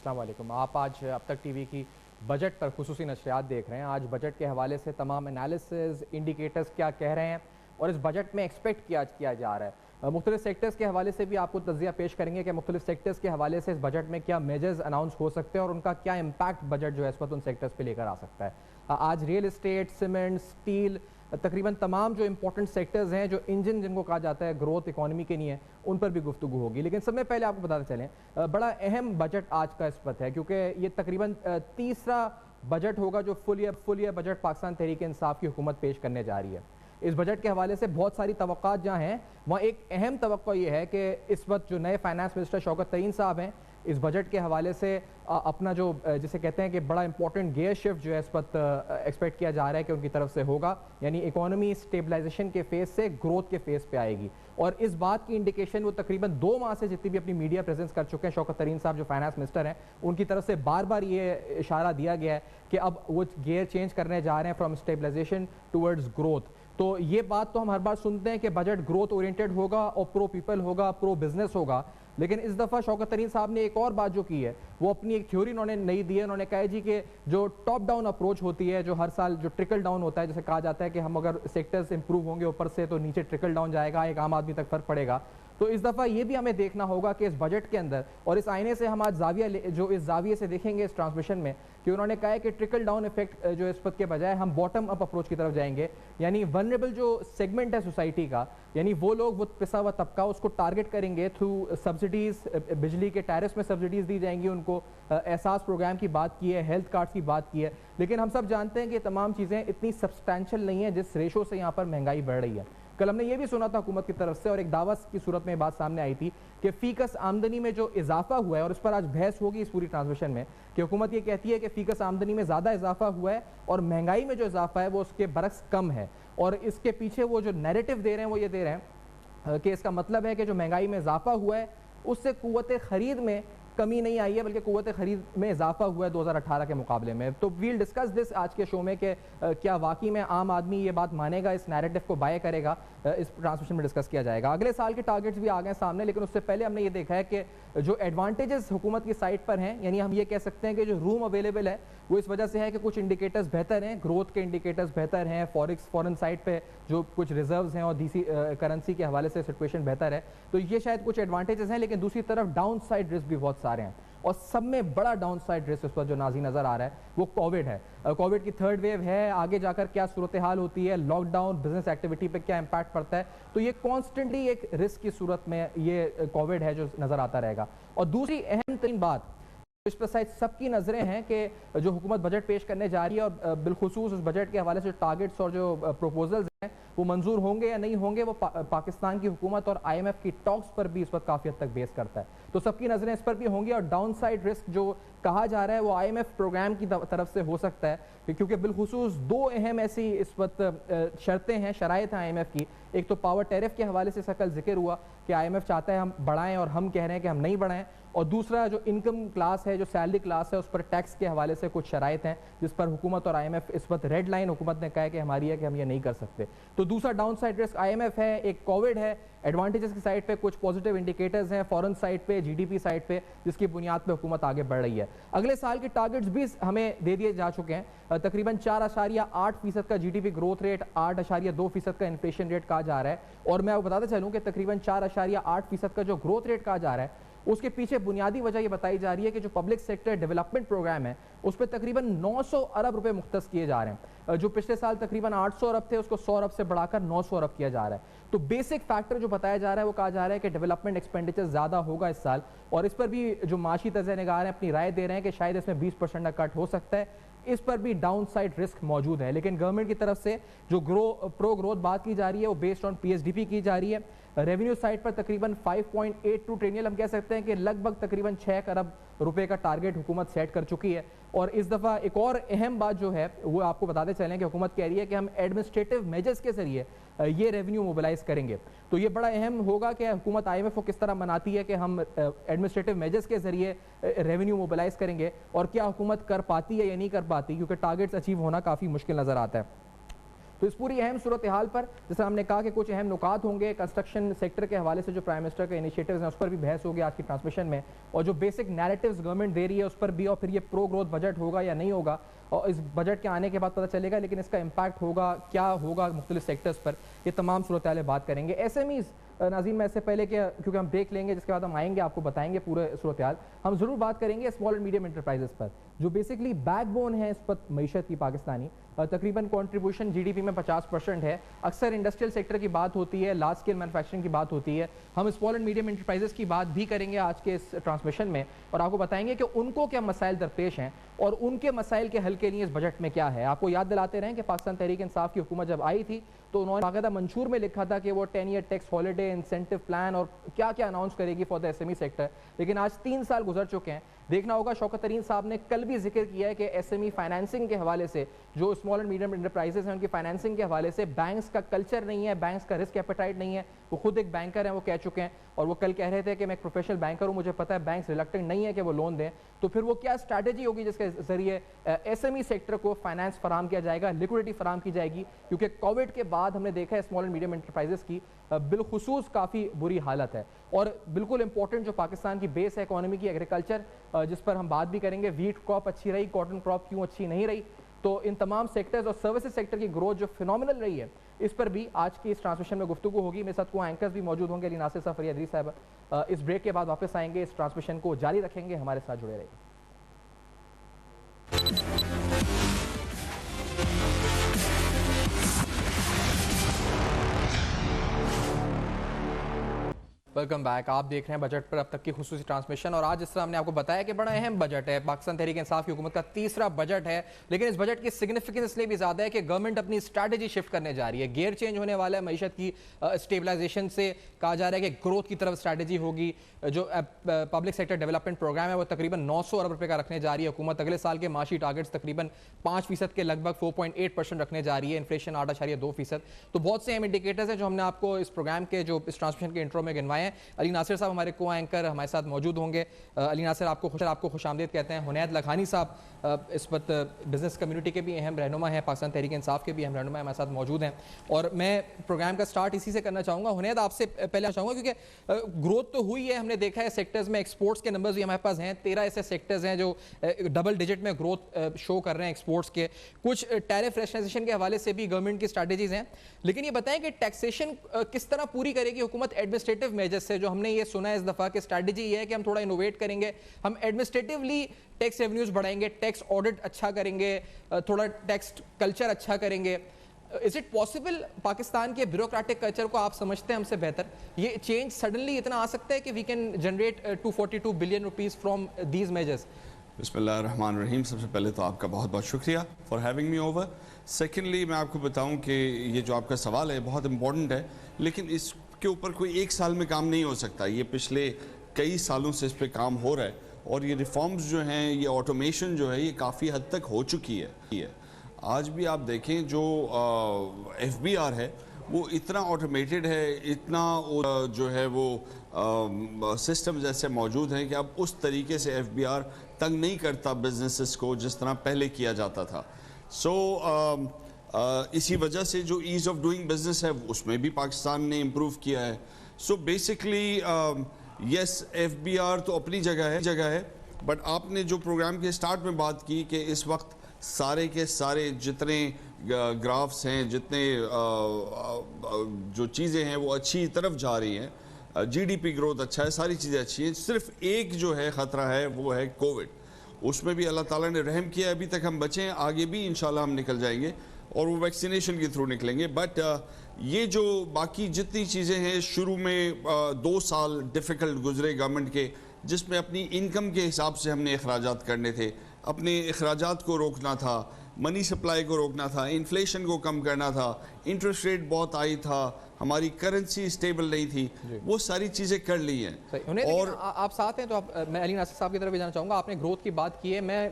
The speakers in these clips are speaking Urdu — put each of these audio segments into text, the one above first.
السلام علیکم. آپ آج اب تک ٹی وی کی بجٹ پر خصوصی نشریات دیکھ رہے ہیں. آج بجٹ کے حوالے سے تمام انالیسز انڈیکیٹرز کیا کہہ رہے ہیں اور اس بجٹ میں ایکسپیکٹ کیا جا رہا ہے. مختلف سیکٹرز کے حوالے سے بھی آپ کو تجزیہ پیش کریں گے کہ مختلف سیکٹرز کے حوالے سے اس بجٹ میں کیا میجرز اناؤنس ہو سکتے ہیں اور ان کا کیا امپیکٹ بجٹ جو ہے اس وقت ان سیکٹرز پہ لے کر آ سکتا ہے. آج ریئل اسٹیٹ، سیمنٹ، اسٹیل، تقریباً تمام جو امپورٹنٹ سیکٹرز ہیں جو انجن جن کو کہا جاتا ہے گروتھ اکانومی کے لیے، ان پر بھی گفتگو ہوگی. لیکن سب میں پہلے آپ کو بتاتے چلیں بڑا اہم بجٹ آج کا اس وقت ہے کیونکہ یہ تقریباً تیسرا بجٹ ہوگا جو فل ایئر بجٹ پاکستان تحریک انصاف کی حکومت پیش کرنے جا رہی ہے. اس بجٹ کے حوالے سے بہت ساری توقعات جہاں ہیں وہاں ایک اہم توقع یہ ہے کہ اس وقت جو نئے فائنانس منسٹر شوکت ترین صاحب ہیں اس بجٹ کے حوالے سے اپنا جو جسے کہتے ہیں کہ بڑا امپورٹنٹ گیئر شفٹ جو ہے اس وقت ایکسپیکٹ کیا جا رہا ہے کہ ان کی طرف سے ہوگا، یعنی اکانومی اسٹیبلائزیشن کے فیز سے گروتھ کے فیز پہ آئے گی. اور اس بات کی انڈیکیشن وہ تقریباً 2 ماہ سے جتنی بھی اپنی میڈیا پریزنس کر چکے ہیں شوکت ترین صاحب جو فائنانس منسٹر ہیں، ان کی طرف سے بار بار یہ اشارہ دیا گیا ہے کہ اب وہ گیئر چینج کرنے جا رہے ہیں فرام اسٹیبلائزیشن ٹورڈز گروتھ. تو یہ بات تو ہم ہر بار سنتے ہیں کہ بجٹ گروتھ اورینٹڈ ہوگا اور پرو پیپل ہوگا، پرو بزنس ہوگا. لیکن اس دفعہ شوکت ترین صاحب نے ایک اور بات جو کی ہے وہ اپنی ایک تھیوری انہوں نے نئی دی ہے. انہوں نے کہا جی کہ جو ٹاپ ڈاؤن اپروچ ہوتی ہے، جو ہر سال جو ٹرکل ڈاؤن ہوتا ہے، جیسے کہا جاتا ہے کہ ہم اگر سیکٹرز امپروو ہوں گے اوپر سے تو نیچے ٹرکل ڈاؤن جائے گا، ایک عام آدمی تک فرق پڑے گا. تو اس دفعہ یہ بھی ہمیں دیکھنا ہوگا کہ اس بجٹ کے اندر، اور اس آئینے سے ہم آج زاویہ جو اس زاویے سے دیکھیں گے اس ٹرانسمیشن میں، کہ انہوں نے کہا ہے کہ ٹرکل ڈاؤن ایفیکٹ جو اس وقت کے بجائے ہم باٹم اپ اپروچ کی طرف جائیں گے. یعنی ولنریبل جو سیگمنٹ ہے سوسائٹی کا، یعنی وہ لوگ، وہ پسا ہوا طبقہ، اس کو ٹارگٹ کریں گے تھرو سبسڈیز. بجلی کے ٹیرفس میں سبسڈیز دی جائیں گی ان کو، احساس پروگرام کی بات کی ہے، ہیلتھ کارڈز کی بات کی ہے. لیکن ہم سب جانتے ہیں کہ تمام چیزیں اتنی سبسٹینشل نہیں ہیں جس ریشو سے یہاں پر مہنگائی بڑھ رہی ہے. کل ہم نے یہ بھی سنا تھا حکومت کی طرف سے اور ایک دعویٰ کی صورت میں بات سامنے آئی تھی کہ فی کس آمدنی میں جو اضافہ ہوا ہے، اور اس پر آج بحث ہوگی اس پوری ٹرانسمیشن میں، کہ حکومت یہ کہتی ہے کہ فی کس آمدنی میں زیادہ اضافہ ہوا ہے اور مہنگائی میں جو اضافہ ہے وہ اس کے برعکس کم ہے. اور اس کے پیچھے وہ جو نیریٹو دے رہے ہیں وہ یہ دے رہے ہیں کہ اس کا مطلب ہے کہ جو مہنگائی میں اضافہ ہوا ہے اس سے قوت خرید میں کمی نہیں آئی ہے، بلکہ قوت خرید میں اضافہ ہوا ہے 2018 کے مقابلے میں. تو ویل ڈسکس دس آج کے شو میں کہ کیا واقعی میں عام آدمی یہ بات مانے گا، اس نیریٹو کو بائے کرے گا. اس ٹرانسمیشن میں ڈسکس کیا جائے گا. اگلے سال کے ٹارگٹس بھی آ گئے سامنے، لیکن اس سے پہلے ہم نے یہ دیکھا ہے کہ جو ایڈوانٹیجز حکومت کی سائٹ پر ہیں، یعنی ہم یہ کہہ سکتے ہیں کہ جو روم اویلیبل ہے وہ اس وجہ سے ہے کہ کچھ انڈیکیٹرز بہتر ہیں، گروتھ کے انڈیکیٹرز بہتر ہیں، فورن سائٹ پہ جو کچھ ریزروز ہیں اور دیسی کرنسی کے حوالے سے سچویشن بہتر ہے. تو یہ شاید کچھ ایڈوانٹیجز ہیں، لیکن دوسری طرف ڈاؤن سائڈ رسک بھی بہت سارے ہیں. اور سب میں بڑا ڈاؤن سائڈ رسک اس پر جو نازی نظر آ رہا ہے وہ کووڈ ہے. کووڈ کی 3rd ویو ہے، آگے جا کر کیا صورتحال ہوتی ہے، لاک ڈاؤن بزنس ایکٹیویٹی پہ کیا امپیکٹ پڑتا ہے. تو یہ کانسٹنٹلی ایک رسک کی صورت میں یہ کووڈ ہے جو نظر آتا رہے گا. اور دوسری اہم ترین بات اس پر شاید سب کی نظریں ہیں کہ جو حکومت بجٹ پیش کرنے جا رہی ہے اور بالخصوص اس بجٹ کے حوالے سے ٹارگٹس اور جو پروپوزلز ہیں وہ منظور ہوں گے یا نہیں ہوں گے، وہ پاکستان کی حکومت اور IMF کی ٹاکس پر بھی اس وقت کافی حد تک بیس کرتا ہے. تو سب کی نظریں اس پر بھی ہوں گی. اور ڈاؤن سائڈ رسک جو کہا جا رہا ہے وہ IMF پروگرام کی طرف سے ہو سکتا ہے، کیونکہ بالخصوص 2 اہم ایسی اس وقت شرطیں ہیں، شرائط ہیں IMF کی. ایک تو پاور ٹیرف کے حوالے سے کل ذکر ہوا کہ IMF چاہتا ہے ہم بڑھائیں اور ہم کہہ رہے ہیں کہ ہم نہیں بڑھائیں. اور دوسرا جو انکم کلاس ہے، جو سیلری کلاس ہے، اس پر ٹیکس کے حوالے سے کچھ شرائط ہیں جس پر حکومت اور IMF اس وقت ریڈ لائن حکومت نے کہا ہے کہ ہماری ہے کہ ہم یہ نہیں کر سکتے. تو دوسرا ڈاؤن سائڈ رسک IMF ہے، ایک کووڈ ہے. ایڈوانٹیجز کی سائڈ پہ کچھ پازیٹیو انڈیکیٹرز ہیں، فورن سائڈ پہ، GDP سائڈ پہ، جس کی بنیاد پہ حکومت آگے بڑھ رہی ہے. اگلے سال کے ٹارگٹس بھی ہمیں دے دیے جا چکے ہیں. تقریباً 4.8% کا GDP گروتھ ریٹ، 8.2% کا انفلیشن ریٹ کہا جا رہا ہے. اور میں آپ کو بتاتے چلوں کہ تقریباً 4.8% کا جو گروتھ ریٹ کہا جا رہا ہے اس کے پیچھے بنیادی وجہ یہ بتائی جا رہی ہے کہ جو پبلک سیکٹر ڈیولپمنٹ پروگرام ہے اس پہ تقریباً 900 ارب روپے مختص کیے جا رہے ہیں. جو پچھلے سال تقریباً 800 ارب تھے اس کو 100 ارب سے بڑھا کر 900 ارب کیا جا رہا ہے. تو بیسک فیکٹر جو بتایا جا رہا ہے وہ کہا جا رہا ہے کہ ڈیولپمنٹ ایکسپینڈیچر زیادہ ہوگا اس سال. اور اس پر بھی جو معاشی تجزیہ نگار ہیں اپنی رائے دے رہے ہیں کہ شاید اس میں 20% کا کٹ ہو سکتا ہے. اس پر بھی ڈاؤن سائڈ رسک موجود ہے. لیکن گورنمنٹ کی طرف سے جو پرو گروتھ بات کی جا رہی ہے وہ بیسڈ آن PSDP کی جا رہی ہے. ریونیو سائٹ پر تقریباً 5.82 ٹریلین ہم کہہ سکتے ہیں کہ لگ بھگ تقریباً 6 ارب روپے کا ٹارگٹ حکومت سیٹ کر چکی ہے. اور اس دفعہ ایک اور اہم بات جو ہے وہ آپ کو بتاتے چلیں کہ حکومت کہہ رہی ہے کہ ہم ایڈمنسٹریٹو میجرز کے ذریعے یہ ریونیو موبلائز کریں گے. تو یہ بڑا اہم ہوگا کہ حکومت IMF کو کس طرح مناتی ہے کہ ہم ایڈمنسٹریٹو میجرز کے ذریعے ریونیو موبلائز کریں گے، اور کیا حکومت کر پاتی ہے یا نہیں کر پاتی، کیونکہ ٹارگٹس اچیو ہونا کافی مشکل نظر آتا ہے. تو اس پوری اہم صورتحال پر جیسے ہم نے کہا کہ کچھ اہم نکات ہوں گے کنسٹرکشن سیکٹر کے حوالے سے جو پرائم منسٹر کے انیشیٹوز ہیں اس پر بھی بحث ہوگی آج کی ٹرانسمیشن میں, اور جو بیسک نیریٹیوز گورنمنٹ دے رہی ہے اس پر بھی, اور پھر یہ پرو گروتھ بجٹ ہوگا یا نہیں ہوگا, اور اس بجٹ کے آنے کے بعد پتہ چلے گا, لیکن اس کا امپیکٹ ہوگا کیا ہوگا مختلف سیکٹرز پر, یہ تمام صورتحالیں بات کریں گے. ایس ایم ایز ناظرین میں اس سے پہلے کہ کیونکہ ہم دیکھ لیں گے جس کے بعد ہم آئیں گے آپ کو بتائیں گے پورے صورتحال, ہم ضرور بات کریں گے اسمال اینڈ میڈیم انٹرپرائزز پر جو بیسکلی بیک بون ہے اس وقت معیشت کی پاکستانی, تقریباً کنٹریبیوشن جی ڈی پی میں 50% ہے. اکثر انڈسٹریل سیکٹر کی بات ہوتی ہے, لارج اسکیل مینوفیکچرنگ کی بات ہوتی ہے, ہم اسمال اینڈ میڈیم انٹرپرائزز کی بات بھی کریں گے آج کے اس ٹرانسمیشن میں, اور آپ کو بتائیں گے کہ ان کو کیا مسائل درپیش ہیں اور ان کے مسائل کے حل کے لیے اس بجٹ میں کیا ہے. آپ کو یاد دلاتے رہیں کہ پاکستان تحریک انصاف کی حکومت جب آئی تھی تو انہوں نے باقاعدہ منشور میں لکھا تھا کہ وہ 10 year tax holiday incentive plan اور کیا کیا اناؤنس کرے گی for the S M E sector, لیکن آج 3 سال گزر چکے ہیں. دیکھنا ہوگا شوکت ترین صاحب نے کل بھی ذکر کیا ہے کہ ایس ایم ای فائنینسنگ کے حوالے سے جو اسمال اینڈ میڈیم انٹرپرائزز ہیں ان کی فائنینسنگ کے حوالے سے بینکس کا کلچر نہیں ہے, بینکس کا رسک ایپیٹائٹ نہیں ہے. وہ خود ایک بینکر ہیں, وہ کہہ چکے ہیں, اور وہ کل کہہ رہے تھے کہ میں ایک پروفیشنل بینکر ہوں, مجھے پتہ ہے بینکس ریلیکٹنٹ نہیں ہے کہ وہ لون دیں. تو پھر وہ کیا اسٹریٹجی ہوگی جس کے ذریعے ایس ایم ای سیکٹر کو فائنانس فراہم کیا جائے گا, لیکوڈیٹی فراہم کی جائے گی, کیونکہ کووڈ کے بعد ہم نے دیکھا ہے اسمال اینڈ میڈیم انٹرپرائزز کی بالخصوص کافی بری حالت ہے. اور بالکل امپورٹنٹ جو پاکستان کی بیس ہے اکانومی کی ایگریکلچر, جس پر ہم بات بھی کریں گے, ویٹ کراپ اچھی رہی, کاٹن کراپ کیوں اچھی نہیں رہی, تو ان تمام سیکٹرز اور سروسز سیکٹر کی گروتھ جو فینومینل رہی ہے اس پر بھی آج کی اس ٹرانسمیشن میں گفتگو ہوگی. میرے ساتھ کو اینکرز بھی موجود ہوں گے, علی ناصر صاحب, فریہ ادریس صاحب. اس بریک کے بعد واپس آئیں گے, اس ٹرانسمیشن کو جاری رکھیں گے, ہمارے ساتھ جڑے رہیے. Welcome back. آپ دیکھ رہے ہیں بجٹ پر اب تک کی خصوصی ٹرانسمیشن, اور آج جس طرح ہم نے آپ کو بتایا کہ بڑا اہم بجٹ ہے, پاکستان تحریک انصاف کی حکومت کا تیسرا بجٹ ہے, لیکن اس بجٹ کی سگنیفیکنس اس لیے بھی زیادہ ہے کہ گورنمنٹ اپنی اسٹریٹجی شفٹ کرنے جا رہی ہے, گیئر چینج ہونے والا ہے معیشت کی اسٹیبلائزیشن سے. کہا جا رہا ہے کہ گروتھ کی طرف اسٹریٹجی ہوگی. جو پبلک سیکٹر ڈیولپمنٹ پروگرام ہے وہ تقریباً 900 ارب روپے کا رکھنے جا رہی ہے حکومت. اگلے سال کے معاشی ٹارگٹس تقریباً 5% کے لگ بھگ 4.8% رکھنے جا رہی ہے, انفلیشن 8.2%. تو بہت سے اہم انڈیکیٹرز ہیں جو ہم نے آپ کو اس پروگرام کے جو اس ٹرانسمیشن کے انٹرو میں گنوائے ہیں. علی ناصر صاحب ہمارے کو اینکر ہمارے ساتھ موجود ہوں گے. علی ناصر آپ کو خوش آمدید کہتے ہیں. حنید لکھانی صاحب اس وقت بزنس کمیونٹی کے بھی اہم رہنما ہیں, پاکستان تحریک انصاف کے بھی اہم رہنما ہمارے ساتھ موجود ہیں, اور میں پروگرام کا سٹارٹ اسی سے کرنا چاہوں گا. حنید آپ سے پہلے چاہوں گا کیونکہ گروتھ تو ہوئی ہے, ہم نے دیکھا ہے سیکٹرز میں, ایکسپورٹس کے نمبرز بھی ہمارے پاس ہیں, 13 ایسے سیکٹرز ہیں جو ڈبل ڈیجٹ میں گروتھ شو کر رہے ہیں ایکسپورٹس کے. کچھ ٹیرف ریشنائزیشن کے حوالے سے بھی گورنمنٹ کی اسٹریٹجیز ہیں, لیکن یہ بتائیں کہ ٹیکسیشن کس طرح پوری کرے گی حکومت ایڈمنسٹریٹو میجرز سے, جو ہم نے یہ سنا ہے اس دفعہ کہ اسٹریٹجی یہ ہے کہ ہم تھوڑا انوویٹ کریں گے, ہم ایڈمنسٹریٹولی ٹیکس ریونیوز بڑھائیں گے, ٹیکس آڈٹ اچھا کریں گے, تھوڑا ٹیکس کلچر اچھا کریں گے. از اٹ پاسبل پاکستان کے بیوروکریٹک کلچر کو آپ سمجھتے ہیں ہم سے بہتر, یہ چینج سڈنلی اتنا آ سکتا ہے کہ we can generate 242 billion rupees from these measures? بسم اللہ الرحمن الرحیم. سب سے پہلے تو آپ کا بہت بہت شکریہ for having me over. Secondly میں آپ کو بتاؤں کہ یہ جو آپ کا سوال ہے بہت امپورٹنٹ ہے, لیکن اس کے اوپر کوئی ایک سال میں کام نہیں ہو سکتا. یہ پچھلے کئی سالوں سے اس پہ کام ہو رہا ہے, اور یہ ریفارمز جو ہیں, یہ آٹومیشن جو ہے, یہ کافی حد تک ہو چکی ہے. آج بھی آپ دیکھیں جو ایف بی آر ہے وہ اتنا آٹومیٹڈ ہے, اتنا جو ہے وہ سسٹمز ایسے موجود ہیں کہ اب اس طریقے سے ایف بی آر تنگ نہیں کرتا بزنسز کو جس طرح پہلے کیا جاتا تھا. اسی وجہ سے جو ایز آف ڈوئنگ بزنس ہے اس میں بھی پاکستان نے امپروو کیا ہے. Basically yes, F B R تو اپنی جگہ ہے, بٹ آپ نے جو پروگرام کے سٹارٹ میں بات کی کہ اس وقت سارے کے سارے جتنے گرافس ہیں, جتنے جو چیزیں ہیں وہ اچھی طرف جا رہی ہیں, جی ڈی پی گروتھ اچھا ہے, ساری چیزیں اچھی ہیں. صرف ایک جو ہے خطرہ ہے وہ ہے کووڈ. اس میں بھی اللہ تعالیٰ نے رحم کیا, ابھی تک ہم بچے ہیں, آگے بھی انشاءاللہ ہم نکل جائیں گے اور وہ ویکسینیشن کے تھرو نکلیں گے. بٹ یہ جو باقی جتنی چیزیں ہیں, شروع میں 2 سال ڈیفیکلٹ گزرے گورنمنٹ کے, جس میں اپنی انکم کے حساب سے ہم نے اخراجات کرنے تھے, اپنے اخراجات کو روکنا تھا, منی سپلائی کو روکنا تھا, انفلیشن کو کم کرنا تھا, انٹرسٹ ریٹ بہت آئی تھا, ہماری کرنسی اسٹیبل نہیں تھی, وہ ساری چیزیں کر لی ہیں. اور آپ ساتھ ہیں تو میں علی ناصر صاحب کی طرف بھی جانا چاہوں گا. آپ نے گروتھ کی بات کی ہے, میں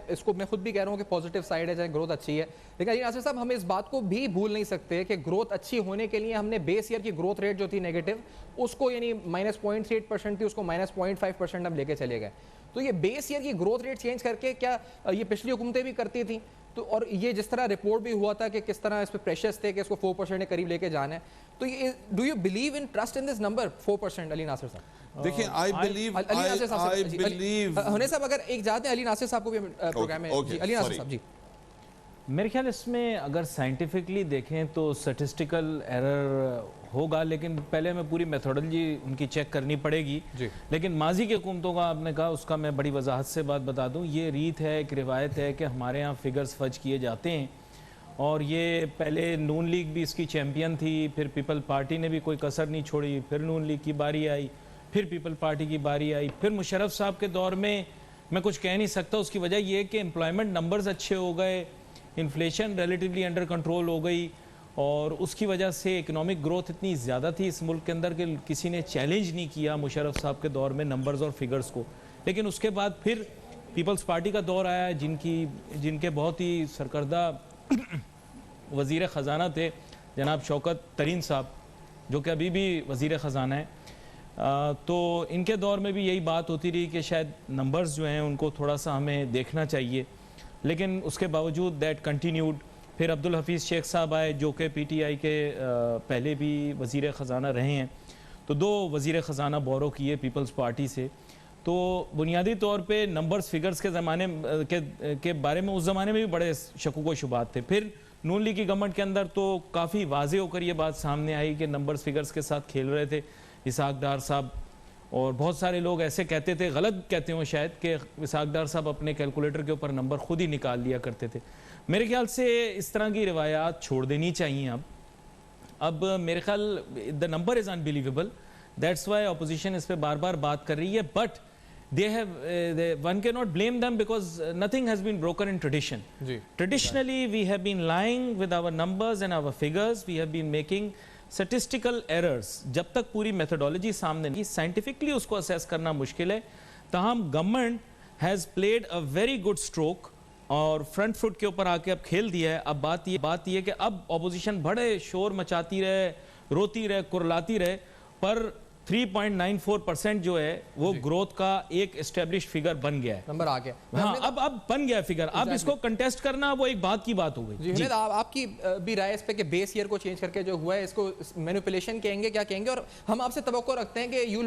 خود بھی کہہ رہا ہوں کہ پازیٹیو سائڈ ہے, چاہے گروتھ اچھی ہے, لیکن علی ناصر صاحب ہم اس بات کو بھی بھول نہیں سکتے کہ گروتھ اچھی ہونے کے لیے ہم نے بیس ایئر کی گروتھ ریٹ جو تھی نیگیٹو, اس کو یعنی -0.38% تھی, اس کو -0.5% ہم لے کے چلے گئے. تو یہ بیس ایئر کی گروتھ ریٹ چینج کر کے کیا یہ پچھلی حکومتیں بھی کرتی تھیں؟ تو اور یہ جس طرح رپورٹ بھی ہوا تھا کہ کس طرح اس پہ پریشرز تھے کہ اس کو 4% کے قریب لے کے جانا ہے, تو یہ do you believe in trust in this number 4%؟ علی ناصر صاحب دیکھیں, I believe ہونے صاحب اگر ایک جاتے ہیں علی ناصر صاحب کو بھی پروگرام میں, علی ناصر صاحب. جی میرے خیال اس میں اگر سائنٹیفکلی دیکھیں تو سٹیسٹیکل ایرر ہوگا, لیکن پہلے ہمیں پوری میتھوڈولوجی ان کی چیک کرنی پڑے گی. لیکن ماضی کی حکومتوں کا آپ نے کہا, اس کا میں بڑی وضاحت سے بات بتا دوں. یہ ریت ہے, ایک روایت ہے کہ ہمارے ہاں فگرز فج کیے جاتے ہیں, اور یہ پہلے نون لیگ بھی اس کی چیمپئن تھی, پھر پیپل پارٹی نے بھی کوئی کسر نہیں چھوڑی, پھر نون لیگ کی باری آئی, پھر پیپل پارٹی کی باری آئی, پھر مشرف صاحب کے دور میں کچھ کہہ نہیں سکتا. اس کی وجہ یہ کہ امپلائمنٹ نمبرز اچھے ہو گئے, انفلیشن ریلیٹیولی انڈر کنٹرول ہو گئی, اور اس کی وجہ سے اکنامک گروتھ اتنی زیادہ تھی اس ملک کے اندر کہ کسی نے چیلنج نہیں کیا مشرف صاحب کے دور میں نمبرز اور فگرز کو. لیکن اس کے بعد پھر پیپلز پارٹی کا دور آیا, جن کے بہت ہی سرکردہ وزیر خزانہ تھے جناب شوکت ترین صاحب, جو کہ ابھی بھی وزیر خزانہ ہیں. تو ان کے دور میں بھی یہی بات ہوتی رہی کہ شاید نمبرز جو ہیں ان کو تھوڑا سا ہمیں دیکھنا چاہیے, لیکن اس کے باوجود دیٹ کنٹینیوڈ. پھر عبدالحفیظ شیخ صاحب آئے جو کہ پی ٹی آئی کے پہلے بھی وزیر خزانہ رہے ہیں, تو 2 وزیر خزانہ بورو کیے پیپلز پارٹی سے. تو بنیادی طور پہ نمبرز فگرز کے زمانے کے بارے میں اس زمانے میں بھی بڑے شکوک و شبہات تھے. پھر نون لیگ کی گورنمنٹ کے اندر تو کافی واضح ہو کر یہ بات سامنے آئی کہ نمبرز فگرز کے ساتھ کھیل رہے تھے اسحاق ڈار صاحب, اور بہت سارے لوگ ایسے کہتے تھے, غلط کہتے ہوں شاید, کہ اسحاق ڈار صاحب اپنے کیلکولیٹر کے اوپر نمبر خود ہی نکال لیا کرتے تھے. میرے خیال سے اس طرح کی روایات چھوڑ دینی چاہیے. اب میرے خیال the number is unbelievable, that's why opposition اس پہ بار بار بات کر رہی ہے, but one cannot blame them because nothing has been broken in tradition. Traditionally we have been lying with our numbers and our figures, we have been making statistical errors. جب تک پوری میتھڈولوجی سامنے نہیں, سائنٹیفکلی اس کو اسیس کرنا مشکل ہے. تاہم government has played a very good stroke, اور فرنٹ فٹ کے اوپر آ کے اب کھیل دیا ہے. اب بات یہ کہ اب اپوزیشن بڑے شور مچاتی رہے, روتی رہے, کرلاتی رہے, پر 3.94% جو ہے وہ گروتھ کا ایک اسٹیبلش فگر بن گیا ہے, نمبر آ گیا. ہاں اب بن گیا فگر. اب اس کو کنٹیسٹ کرنا وہ ایک بات کی بات ہو گئی. جی آپ کی بھی رائے اس پہ کہ بیس ایئر کو چینج کر کے جو ہوا ہے اس کو مینیپولیشن کہیں گے, کیا کہیں گے؟ اور ہم آپ سے توقع رکھتے ہیں کہ you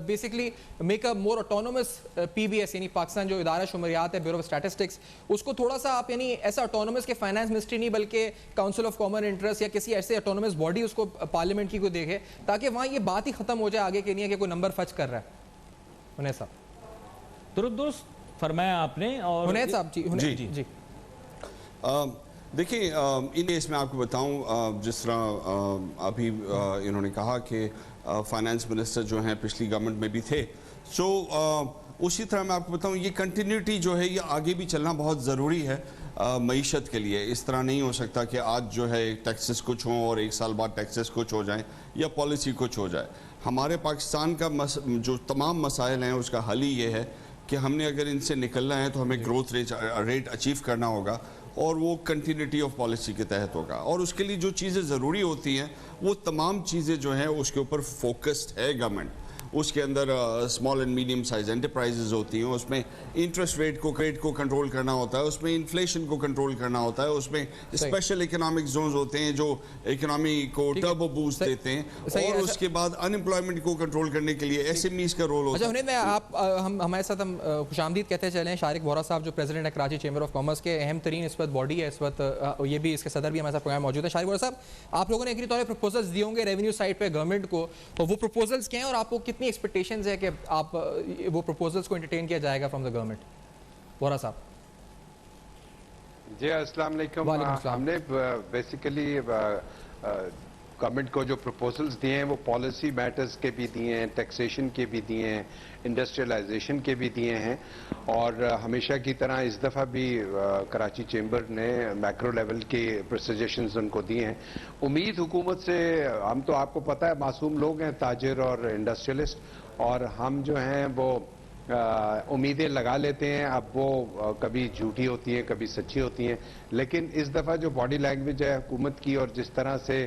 basically make a more autonomous P B S, یعنی پاکستان جو ادارہ شماریات ہے, بیورو آف اسٹیٹسٹکس, اس کو تھوڑا سا آپ یعنی ایسا آٹونومس کہ فائنانس منسٹری نہیں بلکہ کاؤنسل آف کامن انٹرسٹ یا کسی ایسے آٹونومس باڈی اس کو پارلیمنٹ کی کو دیکھے, تاکہ وہاں یہ بات ہی ختم ہو جائے آگے کے نہیں کہ کوئی نمبر فچ کر رہا ہے. حنیف صاحب درست فرمایا آپ نے. اور حنیف صاحب جی دیکھیں, ان کیس میں آپ کو بتاؤں, جس طرح ابھی انہوں نے کہا کہ فائنانس منسٹر جو ہیں پچھلی گورنمنٹ میں بھی تھے, سو اسی طرح میں آپ کو بتاؤں یہ کنٹینیوٹی جو ہے یہ آگے بھی چلنا بہت ضروری ہے معیشت کے لیے. اس طرح نہیں ہو سکتا کہ آج جو ہے ٹیکسز کچھ ہوں اور 1 سال بعد ٹیکسز کچھ ہو جائیں یا پالیسی کچھ ہو جائے. ہمارے پاکستان کا جو تمام مسائل ہیں اس کا حل ہی یہ ہے کہ ہم نے اگر ان سے نکلنا ہے تو ہمیں گروتھ ریٹ اچیو کرنا ہوگا, اور وہ کنٹینیوٹی آف پالیسی کے تحت ہوگا. اور اس کے لیے جو چیزیں ضروری ہوتی ہیں وہ تمام چیزیں جو ہیں اس کے اوپر فوکسڈ ہے گورنمنٹ. اس کے اندر small and medium size enterprises ہوتی ہیں, اس میں انٹرسٹ ریٹ کو کنٹرول کرنا ہوتا ہے, اس میں انفلیشن کو کنٹرول کرنا ہوتا ہے, اس میں اسپیشل اکنامک زونز ہوتے ہیں جو اکنامی کو ٹربو بوسٹ دیتے ہیں, اور اس کے بعد ان امپلائمنٹ کو کنٹرول کرنے کے لیے ایس ایم ایز کا رول ہوتا ہے. اچھا, ہمارے ساتھ ہم خوش آمدید کہتے چلیں شارق بورا صاحب جو پریزیڈنٹ ہے کراچی چیمبر آف کامرس کے, اہم ترین اس وقت باڈی ہے اس وقت, یہ بھی اس کے صدر بھی ہمارے ساتھ پروگرام موجود ہے. شارق بورا صاحح, آپ لوگوں نے ایک طور پہ پروپوزلز دیے ہوں گے ریونیو سائڈ پہ گورنمنٹ کو, تو وہ پروپوزلز کیا ہیں اور آپ کو کتنی ایکسپیکٹیشنز ہے کہ آپ وہ پروپوزلز کو انٹرٹین کیا جائے گا فرام دا گورنمنٹ؟ بورا صاحب جی السلام علیکم. ہم نے بیسیکلی گورنمنٹ کو جو پروپوزلز دیے ہیں وہ پالیسی میٹرز کے بھی دیے ہیں, ٹیکسیشن کے بھی دیے ہیں, انڈسٹریلائزیشن کے بھی دیے ہیں, اور ہمیشہ کی طرح اس دفعہ بھی کراچی چیمبر نے میکرو لیول کے سجیشنز ان کو دیے ہیں. امید حکومت سے, ہم تو آپ کو پتہ ہے معصوم لوگ ہیں, تاجر اور انڈسٹریلسٹ, اور ہم جو ہیں وہ امیدیں لگا لیتے ہیں. اب وہ کبھی جھوٹی ہوتی ہیں کبھی سچی ہوتی ہیں, لیکن اس دفعہ جو باڈی لینگویج ہے حکومت کی اور جس طرح سے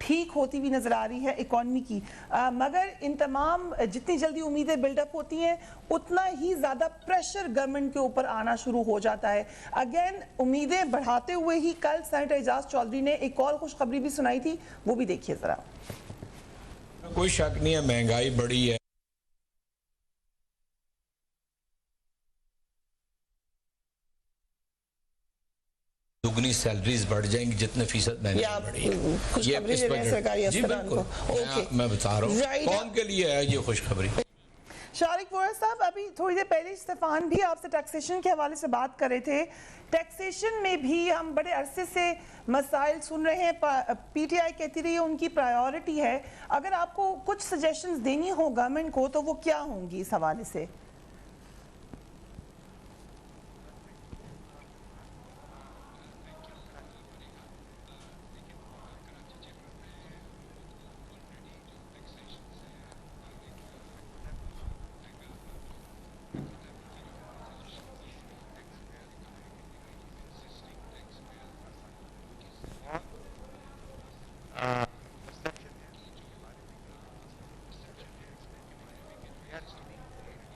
ٹھیک ہوتی ہوئی نظر آ رہی ہے اکانومی کی، مگر ان تمام جتنی جلدی امیدیں بلڈ اپ ہوتی ہیں اتنا ہی زیادہ پریشر گورنمنٹ کے اوپر آنا شروع ہو جاتا ہے. اگین امیدیں بڑھاتے ہوئے ہی کل سینیٹر اعجاز چودھری نے ایک اور خوشخبری بھی سنائی تھی، وہ بھی دیکھیے ذرا. کوئی شک نہیں ہے مہنگائی بڑی ہے، دگنی سیلریز بڑھ جائیں گی جتنے فیصد مہنگائی بڑھی ہے. یہ اس بجٹ جی بالکل میں بتا رہا ہوں قوم کے لیے ہے یہ خوشخبری. شارق وورا صاحب ابھی تھوڑی دیر پہلے اسٹیفان بھی آپ سے ٹیکسیشن کے حوالے سے بات کر رہے تھے. ٹیکسیشن میں بھی ہم بڑے عرصے سے مسائل سن رہے ہیں، پی ٹی آئی کہتی رہی ہے ان کی پرائیورٹی ہے. اگر آپ کو کچھ سجیشنز دینی ہو گورنمنٹ کو تو وہ کیا ہوں گی اس حوالے سے؟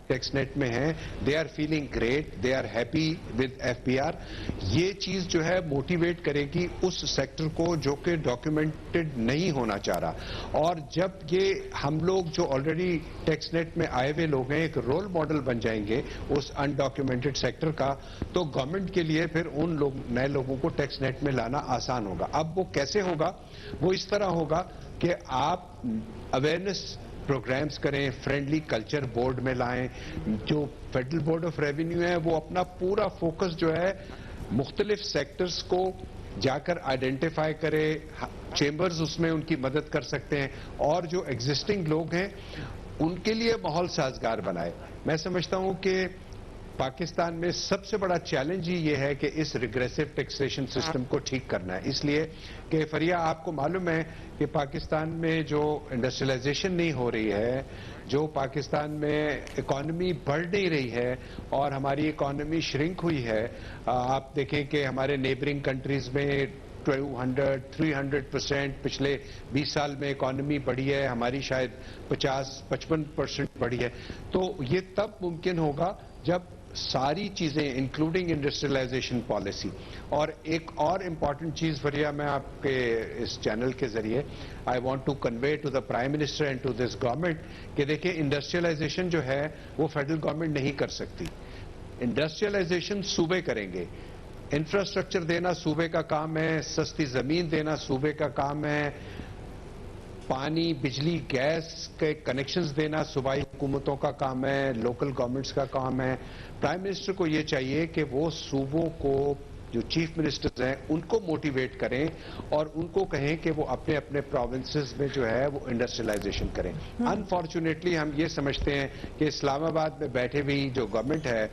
ٹیکس نیٹ میں ہیں، they are feeling great, they are happy with F P R. یہ چیز جو ہے موٹیویٹ کرے گی اس سیکٹر کو جو کہ ڈاکیومنٹڈ نہیں ہونا چاہ رہا. اور جب یہ ہم لوگ جو آلریڈی ٹیکس نیٹ میں آئے ہوئے لوگ ہیں ایک رول ماڈل بن جائیں گے اس انڈاکیومنٹڈ سیکٹر کا، تو گورنمنٹ کے لیے پھر ان نئے لوگوں کو ٹیکس نیٹ میں لانا آسان ہوگا. اب وہ کیسے ہوگا؟ وہ اس طرح ہوگا کہ آپ اویئرنیس پروگرامز کریں، فرینڈلی کلچر بورڈ میں لائیں. جو فیڈرل بورڈ آف ریونیو ہے وہ اپنا پورا فوکس جو ہے مختلف سیکٹرز کو جا کر آئیڈینٹیفائی کرے، چیمبرز اس میں ان کی مدد کر سکتے ہیں، اور جو ایگزسٹنگ لوگ ہیں ان کے لیے ماحول سازگار بنائے. میں سمجھتا ہوں کہ پاکستان میں سب سے بڑا چیلنج ہی یہ ہے کہ اس ریگریسو ٹیکسیشن سسٹم کو ٹھیک کرنا ہے. اس لیے کہ فریا آپ کو معلوم ہے کہ پاکستان میں جو انڈسٹریلائزیشن نہیں ہو رہی ہے، جو پاکستان میں اکانومی بڑھ نہیں رہی ہے اور ہماری اکانومی شرنک ہوئی ہے. آپ دیکھیں کہ ہمارے نیبرنگ کنٹریز میں 200-300% پچھلے 20 سال میں اکانومی بڑھی ہے، ہماری شاید 50-55% بڑھی ہے. تو یہ تب ممکن ہوگا جب ساری چیزیں انکلوڈنگ انڈسٹریلائزیشن پالیسی. اور ایک اور امپورٹنٹ چیز فریا میں آپ کے اس چینل کے ذریعے I want to convey to the prime minister and to this government کہ دیکھیں انڈسٹریلائزیشن جو ہے وہ فیڈرل گورنمنٹ نہیں کر سکتی. انڈسٹریلائزیشن صوبے کریں گے. انفراسٹرکچر دینا صوبے کا کام ہے، سستی زمین دینا صوبے کا کام ہے، پانی بجلی گیس کے کنیکشنز دینا صوبائی حکومتوں کا کام ہے، لوکل گورنمنٹس کا کام ہے. پرائم منسٹر کو یہ چاہیے کہ وہ صوبوں کو جو چیف منسٹرز ہیں ان کو موٹیویٹ کریں اور ان کو کہیں کہ وہ اپنے اپنے پروونسز میں جو ہے وہ انڈسٹریلائزیشن کریں. انفارچونیٹلی ہم یہ سمجھتے ہیں کہ اسلام آباد میں بیٹھے ہوئی جو گورنمنٹ ہے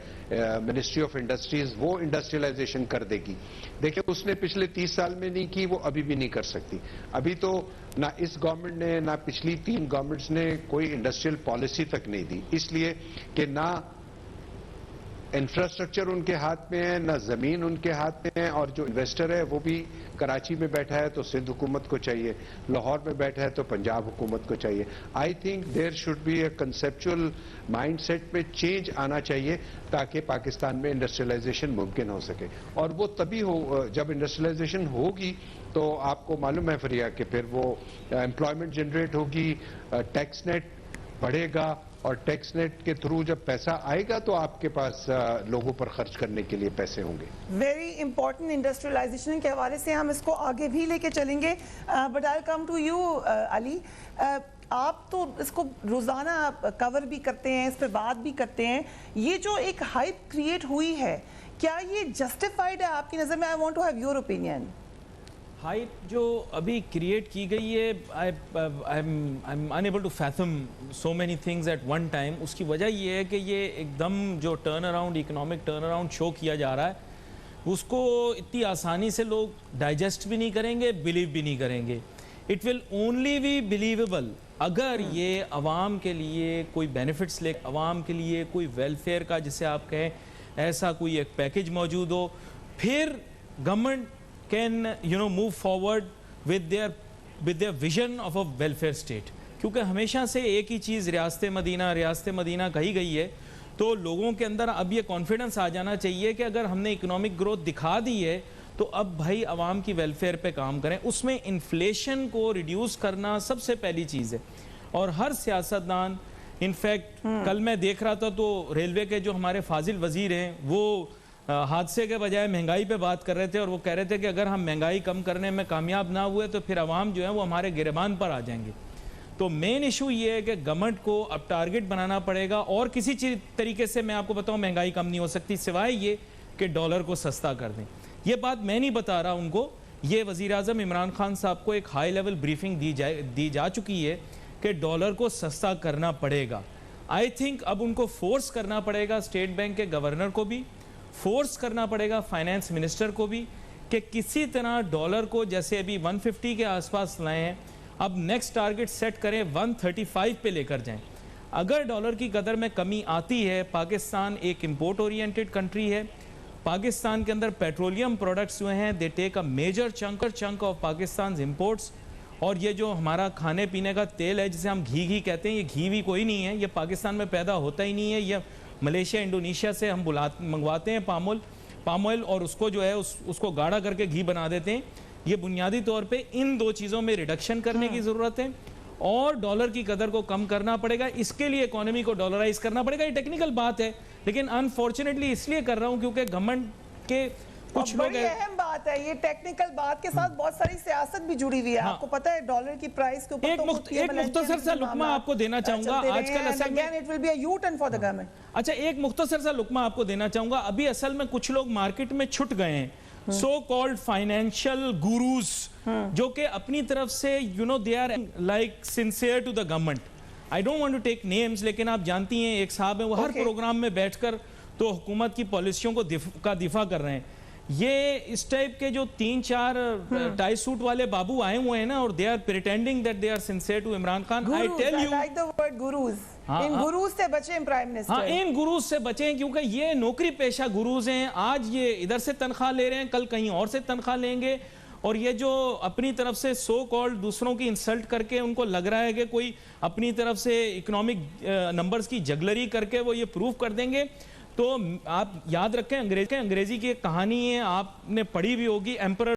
منسٹری آف انڈسٹریز وہ انڈسٹریلائزیشن کر دے گی. دیکھیں اس نے پچھلے 30 سال میں نہیں کی، وہ ابھی بھی نہیں کر سکتی. ابھی تو نہ اس گورنمنٹ نے نہ پچھلی 3 گورنمنٹس نے کوئی انڈسٹریل پالیسی تک نہیں دی، اس لیے کہ نہ انفراسٹرکچر ان کے ہاتھ میں ہے، نہ زمین ان کے ہاتھ میں ہے. اور جو انویسٹر ہے وہ بھی کراچی میں بیٹھا ہے تو سندھ حکومت کو چاہیے، لاہور میں بیٹھا ہے تو پنجاب حکومت کو چاہیے. I think there should be a conceptual mind set میں چینج آنا چاہیے تاکہ پاکستان میں انڈسٹریلائزیشن ممکن ہو سکے. اور وہ تبھی ہو جب انڈسٹریلائزیشن ہوگی تو آپ کو معلوم ہے فریا کہ پھر وہ امپلائمنٹ جنریٹ ہوگی، ٹیکس نیٹ بڑھے گا، اور ٹیکس نیٹ کے تھرو جب پیسہ آئے گا تو آپ کے پاس لوگوں پر خرچ کرنے کے لیے پیسے ہوں گے. ویری امپورٹنٹ انڈسٹریلائزیشن کے حوالے سے ہم اس کو آگے بھی لے کے چلیں گے. But I come to you Ali, آپ تو اس کو روزانہ کور بھی کرتے ہیں، اس پہ بات بھی کرتے ہیں. یہ جو ایک ہائپ کریٹ ہوئی ہے کیا یہ جسٹیفائڈ ہے آپ کی نظر میں؟ I want to have your opinion. Hype جو ابھی کریٹ کی گئی ہے I'm unable to fathom so many things at one time. اس کی وجہ یہ ہے کہ یہ ایک دم جو turn around economic turn around show کیا جا رہا ہے اس کو اتنی آسانی سے لوگ ڈائجسٹ بھی نہیں کریں گے، بلیو بھی نہیں کریں گے. It will only be believable اگر یہ عوام کے لیے کوئی بینیفٹس لے، عوام کے لیے کوئی ویلفیئر کا جسے آپ کہیں ایسا کوئی ایک پیکج موجود ہو، پھر government can move forward with their with their vision of a welfare state. کیونکہ ہمیشہ سے ایک ہی چیز ریاست مدینہ کہی گئی ہے, تو لوگوں کے اندر اب یہ کانفیڈنس آ جانا چاہیے کہ اگر ہم نے اکنامک گروتھ دکھا دی ہے تو اب بھائی عوام کی ویلفیئر پہ کام کریں. اس میں انفلیشن کو ریڈیوس کرنا سب سے پہلی چیز ہے, اور ہر سیاستدان, انفیکٹ کل میں دیکھ رہا تھا تو ریلوے کے جو ہمارے فاضل وزیر ہیں وہ حادثے کے بجائے مہنگائی پہ بات کر رہے تھے, اور وہ کہہ رہے تھے کہ اگر ہم مہنگائی کم کرنے میں کامیاب نہ ہوئے تو پھر عوام جو ہے وہ ہمارے گریبان پر آ جائیں گے. تو مین ایشو یہ ہے کہ گورنمنٹ کو اب ٹارگٹ بنانا پڑے گا, اور کسی طریقے سے میں آپ کو بتاؤں مہنگائی کم نہیں ہو سکتی سوائے یہ کہ ڈالر کو سستا کر دیں. یہ بات میں نہیں بتا رہا ان کو, یہ وزیر اعظم عمران خان صاحب کو ایک ہائی لیول بریفنگ دی جا چکی ہے کہ ڈالر کو سستا کرنا پڑے گا. آئی تھنک اب ان کو فورس کرنا پڑے گا, اسٹیٹ بینک کے گورنر کو بھی فورس کرنا پڑے گا, فائنانس منسٹر کو بھی, کہ کسی طرح ڈالر کو جیسے ابھی 150 کے آس پاس لائے ہیں, اب نیکسٹ ٹارگٹ سیٹ کریں 135 پہ لے کر جائیں. اگر ڈالر کی قدر میں کمی آتی ہے, پاکستان ایک امپورٹ اورینٹڈ کنٹری ہے, پاکستان کے اندر پیٹرولیم پروڈکٹس جو ہیں they take a major chunk of Pakistan's imports, اور یہ جو ہمارا کھانے پینے کا تیل ہے جسے ہم گھی کہتے ہیں, یہ گھی بھی کوئی نہیں ہے, یہ پاکستان میں پیدا ہوتا ہی نہیں ہے, یہ ملیشیا انڈونیشیا سے ہم منگواتے ہیں پام آئل, اور اس کو جو ہے اس کو گاڑھا کر کے گھی بنا دیتے ہیں. یہ بنیادی طور پہ ان دو چیزوں میں ریڈکشن کرنے کی ضرورت ہے, اور ڈالر کی قدر کو کم کرنا پڑے گا. اس کے لیے اکانومی کو ڈالرائز کرنا پڑے گا. یہ ٹیکنیکل بات ہے, لیکن انفارچونیٹلی اس لیے کر رہا ہوں کیونکہ گورنمنٹ کے کچھ لوگ بڑی اہم بات ہے یہ, ٹیکنیکل بات کے ساتھ بہت ساری سیاست بھی جڑی ہوئی ہے. آپ کو پتہ ہے ڈالر کی پرائس کے اوپر ایک مختصر سا لقمہ آپ کو دینا چاہوں گا آج کل اصل میں, اچھا ایک مختصر سا لقمہ آپ کو دینا چاہوں گا. ابھی اصل میں کچھ لوگ مارکیٹ میں چھٹ گئے ہیں, سو کالڈ فائنینشل گوروز, جو کہ اپنی طرف سے they are like sincere to the government. I don't want to take names, لیکن آپ جانتی ہیں ایک صاحب ہیں وہ ہر پروگرام میں بیٹھ کر تو حکومت کی پالیسیوں کا دفاع کر رہے ہیں. یہ اس ٹائپ کے جو 3-4 ٹائی سوٹ والے بابو آئے ہوئے ہیں نا, اور they are pretending that they are sincere to Imran Khan. I tell you, I like the word gurus. ان گروز سے بچیں پرائم منسٹر. ہاں, ان گروز سے بچیں کیونکہ یہ نوکری پیشہ گروز ہیں. آج یہ ادھر سے تنخواہ لے رہے ہیں, کل کہیں اور سے تنخواہ لیں گے, اور یہ جو اپنی طرف سے سو کالڈ دوسروں کی انسلٹ کر کے ان کو لگ رہا ہے کہ کوئی اپنی طرف سے اکنامک نمبرز کی جگلری کر کے وہ یہ پروف کر دیں گے. تو آپ یاد رکھیں انگریزی کی ایک کہانی ہے, آپ نے پڑھی بھی ہوگی, ایمپرر